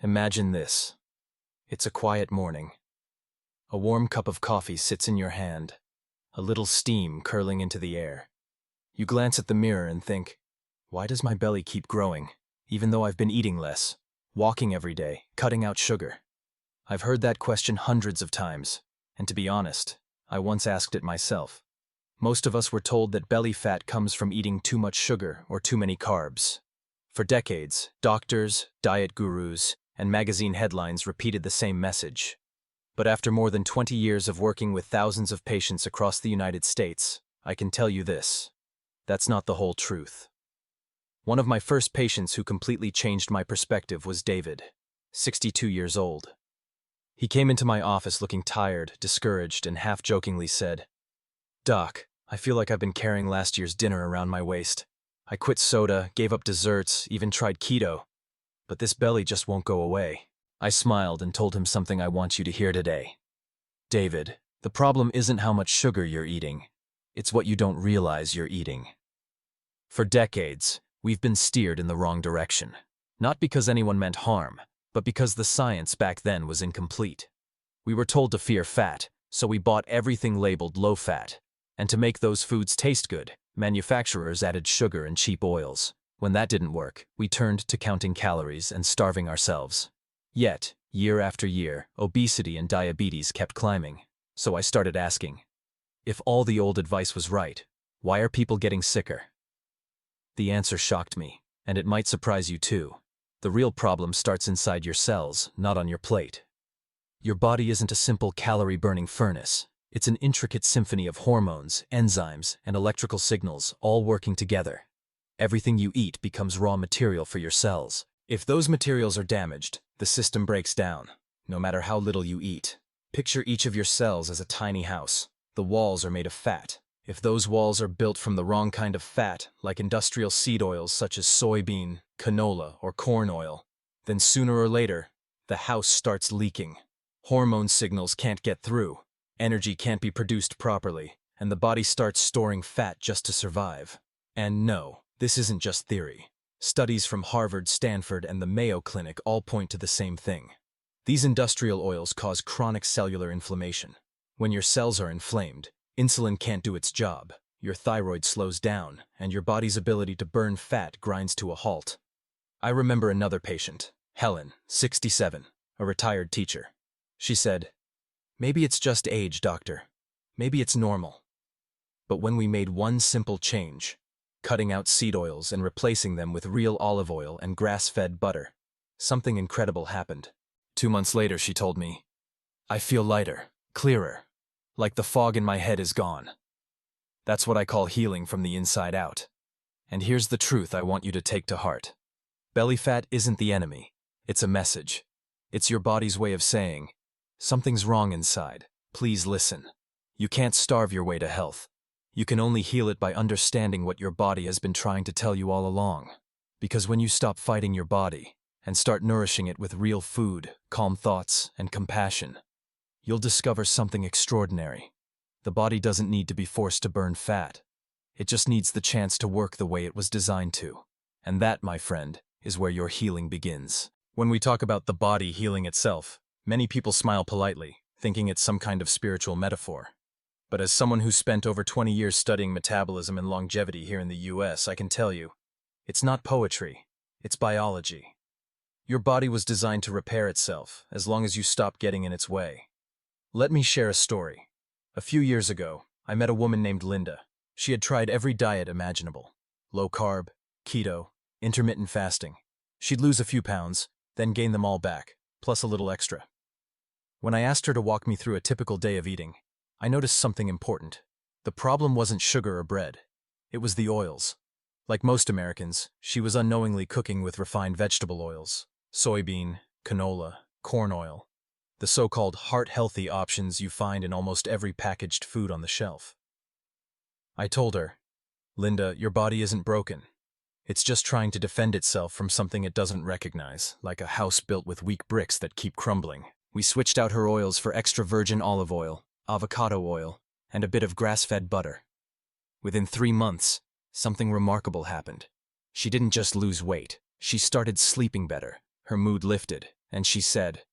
Imagine this. It's a quiet morning. A warm cup of coffee sits in your hand, a little steam curling into the air. You glance at the mirror and think, why does my belly keep growing, even though I've been eating less, walking every day, cutting out sugar? I've heard that question hundreds of times, and to be honest, I once asked it myself. Most of us were told that belly fat comes from eating too much sugar or too many carbs. For decades, doctors, diet gurus, and magazine headlines repeated the same message. But after more than 20 years of working with thousands of patients across the United States, I can tell you this: that's not the whole truth. One of my first patients who completely changed my perspective was David, 62 years old. He came into my office looking tired, discouraged, and half-jokingly said, "Doc, I feel like I've been carrying last year's dinner around my waist. I quit soda, gave up desserts, even tried keto. But this belly just won't go away." I smiled and told him something I want you to hear today. David, the problem isn't how much sugar you're eating. It's what you don't realize you're eating. For decades, we've been steered in the wrong direction. Not because anyone meant harm, but because the science back then was incomplete. We were told to fear fat, so we bought everything labeled low fat. And to make those foods taste good, manufacturers added sugar and cheap oils. When that didn't work, we turned to counting calories and starving ourselves. Yet, year after year, obesity and diabetes kept climbing. So I started asking, if all the old advice was right, why are people getting sicker? The answer shocked me, and it might surprise you too. The real problem starts inside your cells, not on your plate. Your body isn't a simple calorie-burning furnace. It's an intricate symphony of hormones, enzymes, and electrical signals all working together. Everything you eat becomes raw material for your cells. If those materials are damaged, the system breaks down, no matter how little you eat. Picture each of your cells as a tiny house. The walls are made of fat. If those walls are built from the wrong kind of fat, like industrial seed oils such as soybean, canola, or corn oil, then sooner or later, the house starts leaking. Hormone signals can't get through, energy can't be produced properly, and the body starts storing fat just to survive. And no, this isn't just theory. Studies from Harvard, Stanford, and the Mayo Clinic all point to the same thing. These industrial oils cause chronic cellular inflammation. When your cells are inflamed, insulin can't do its job, your thyroid slows down, and your body's ability to burn fat grinds to a halt. I remember another patient, Helen, 67, a retired teacher. She said, "Maybe it's just age, doctor. Maybe it's normal." But when we made one simple change, cutting out seed oils and replacing them with real olive oil and grass-fed butter, something incredible happened. 2 months later, she told me, "I feel lighter, clearer, like the fog in my head is gone." That's what I call healing from the inside out. And here's the truth I want you to take to heart. Belly fat isn't the enemy. It's a message. It's your body's way of saying, something's wrong inside. Please listen. You can't starve your way to health. You can only heal it by understanding what your body has been trying to tell you all along. Because when you stop fighting your body and start nourishing it with real food, calm thoughts, and compassion, you'll discover something extraordinary. The body doesn't need to be forced to burn fat. It just needs the chance to work the way it was designed to. And that, my friend, is where your healing begins. When we talk about the body healing itself, many people smile politely, thinking it's some kind of spiritual metaphor. But as someone who spent over 20 years studying metabolism and longevity here in the US, I can tell you, it's not poetry, it's biology. Your body was designed to repair itself, as long as you stop getting in its way. Let me share a story. A few years ago, I met a woman named Linda. She had tried every diet imaginable: low carb, keto, intermittent fasting. She'd lose a few pounds, then gain them all back, plus a little extra. When I asked her to walk me through a typical day of eating, I noticed something important. The problem wasn't sugar or bread. It was the oils. Like most Americans, she was unknowingly cooking with refined vegetable oils: soybean, canola, corn oil, the so-called heart-healthy options you find in almost every packaged food on the shelf. I told her, "Linda, your body isn't broken. It's just trying to defend itself from something it doesn't recognize, like a house built with weak bricks that keep crumbling." We switched out her oils for extra virgin olive oil, avocado oil, and a bit of grass-fed butter. Within 3 months, something remarkable happened. She didn't just lose weight. She started sleeping better, her mood lifted, and she said,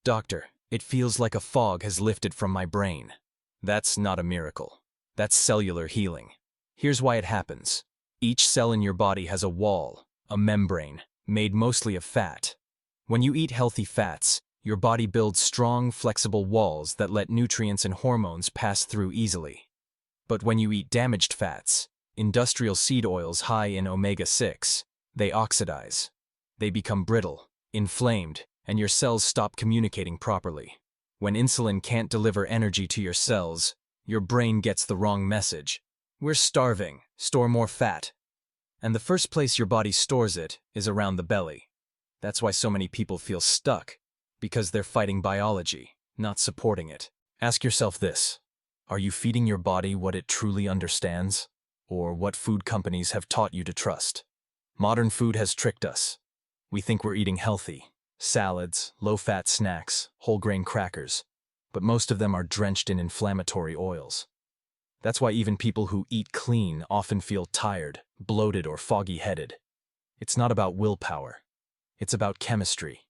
"Doctor, it feels like a fog has lifted from my brain." That's not a miracle. That's cellular healing. Here's why it happens. Each cell in your body has a wall, a membrane, made mostly of fat. When you eat healthy fats, your body builds strong, flexible walls that let nutrients and hormones pass through easily. But when you eat damaged fats, industrial seed oils high in omega-6, they oxidize. They become brittle, inflamed, and your cells stop communicating properly. When insulin can't deliver energy to your cells, your brain gets the wrong message. We're starving, store more fat. And the first place your body stores it is around the belly. That's why so many people feel stuck, because they're fighting biology, not supporting it. Ask yourself this: are you feeding your body what it truly understands, or what food companies have taught you to trust? Modern food has tricked us. We think we're eating healthy: salads, low-fat snacks, whole-grain crackers, but most of them are drenched in inflammatory oils. That's why even people who eat clean often feel tired, bloated, or foggy-headed. It's not about willpower. It's about chemistry.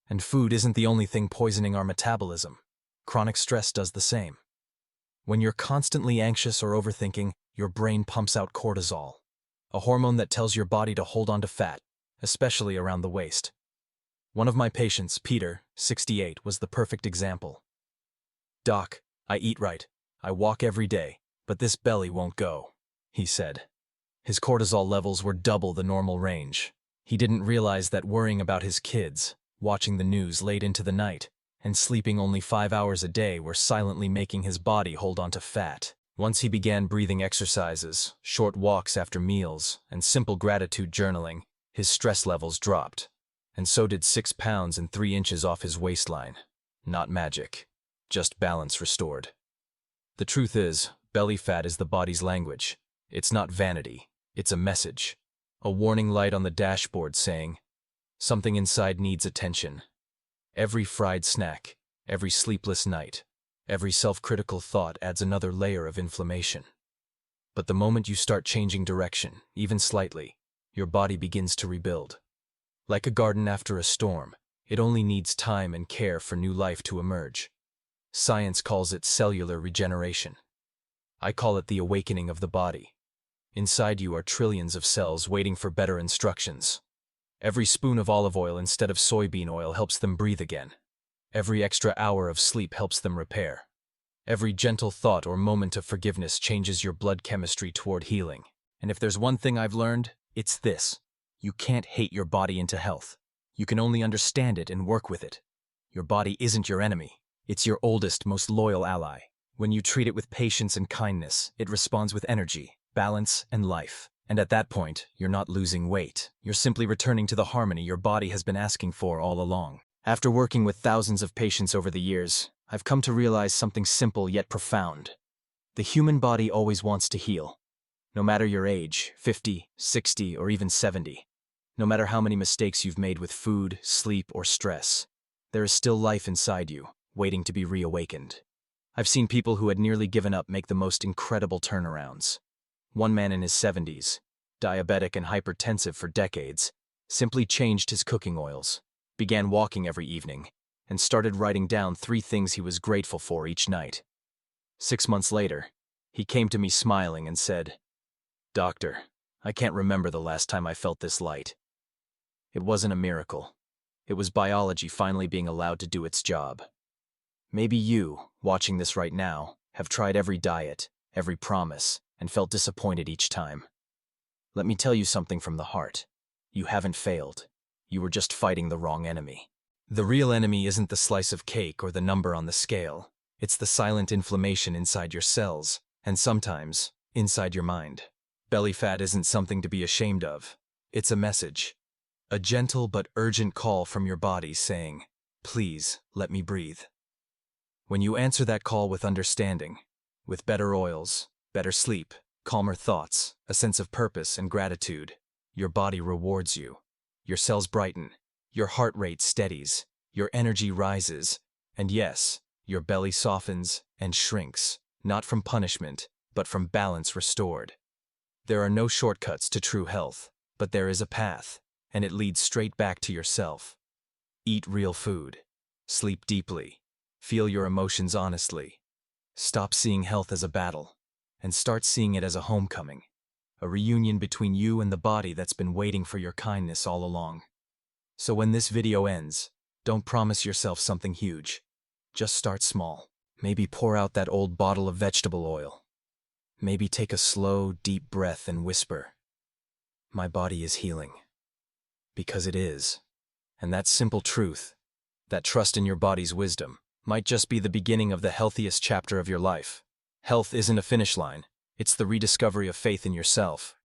And food isn't the only thing poisoning our metabolism. Chronic stress does the same. When you're constantly anxious or overthinking, your brain pumps out cortisol, a hormone that tells your body to hold on to fat, especially around the waist. One of my patients, Peter, 68, was the perfect example. "Doc, I eat right. I walk every day, but this belly won't go," he said. His cortisol levels were double the normal range. He didn't realize that worrying about his kids, watching the news late into the night, and sleeping only 5 hours a day were silently making his body hold on to fat. Once he began breathing exercises, short walks after meals, and simple gratitude journaling, his stress levels dropped. And so did 6 pounds and 3 inches off his waistline. Not magic, just balance restored. The truth is, belly fat is the body's language. It's not vanity, it's a message. A warning light on the dashboard saying, something inside needs attention. Every fried snack, every sleepless night, every self-critical thought adds another layer of inflammation. But the moment you start changing direction, even slightly, your body begins to rebuild. Like a garden after a storm, it only needs time and care for new life to emerge. Science calls it cellular regeneration. I call it the awakening of the body. Inside you are trillions of cells waiting for better instructions. Every spoon of olive oil instead of soybean oil helps them breathe again. Every extra hour of sleep helps them repair. Every gentle thought or moment of forgiveness changes your blood chemistry toward healing. And if there's one thing I've learned, it's this: you can't hate your body into health. You can only understand it and work with it. Your body isn't your enemy. It's your oldest, most loyal ally. When you treat it with patience and kindness, it responds with energy, balance, and life. And at that point, you're not losing weight. You're simply returning to the harmony your body has been asking for all along. After working with thousands of patients over the years, I've come to realize something simple yet profound. The human body always wants to heal. No matter your age, 50, 60, or even 70. No matter how many mistakes you've made with food, sleep, or stress, there is still life inside you, waiting to be reawakened. I've seen people who had nearly given up make the most incredible turnarounds. One man in his 70s, diabetic and hypertensive for decades, simply changed his cooking oils, began walking every evening, and started writing down 3 things he was grateful for each night. 6 months later, he came to me smiling and said, "Doctor, I can't remember the last time I felt this light." It wasn't a miracle. It was biology finally being allowed to do its job. Maybe you, watching this right now, have tried every diet, every promise, and felt disappointed each time. Let me tell you something from the heart. You haven't failed. You were just fighting the wrong enemy. The real enemy isn't the slice of cake or the number on the scale. It's the silent inflammation inside your cells, and sometimes, inside your mind. Belly fat isn't something to be ashamed of. It's a message. A gentle but urgent call from your body saying, "Please, let me breathe." When you answer that call with understanding, with better oils, better sleep, calmer thoughts, a sense of purpose and gratitude, your body rewards you. Your cells brighten, your heart rate steadies, your energy rises, and yes, your belly softens and shrinks, not from punishment, but from balance restored. There are no shortcuts to true health, but there is a path, and it leads straight back to yourself. Eat real food. Sleep deeply. Feel your emotions honestly. Stop seeing health as a battle, and start seeing it as a homecoming. A reunion between you and the body that's been waiting for your kindness all along. So when this video ends, don't promise yourself something huge. Just start small. Maybe pour out that old bottle of vegetable oil. Maybe take a slow, deep breath and whisper, "My body is healing." Because it is. And that simple truth, that trust in your body's wisdom, might just be the beginning of the healthiest chapter of your life. Health isn't a finish line. It's the rediscovery of faith in yourself.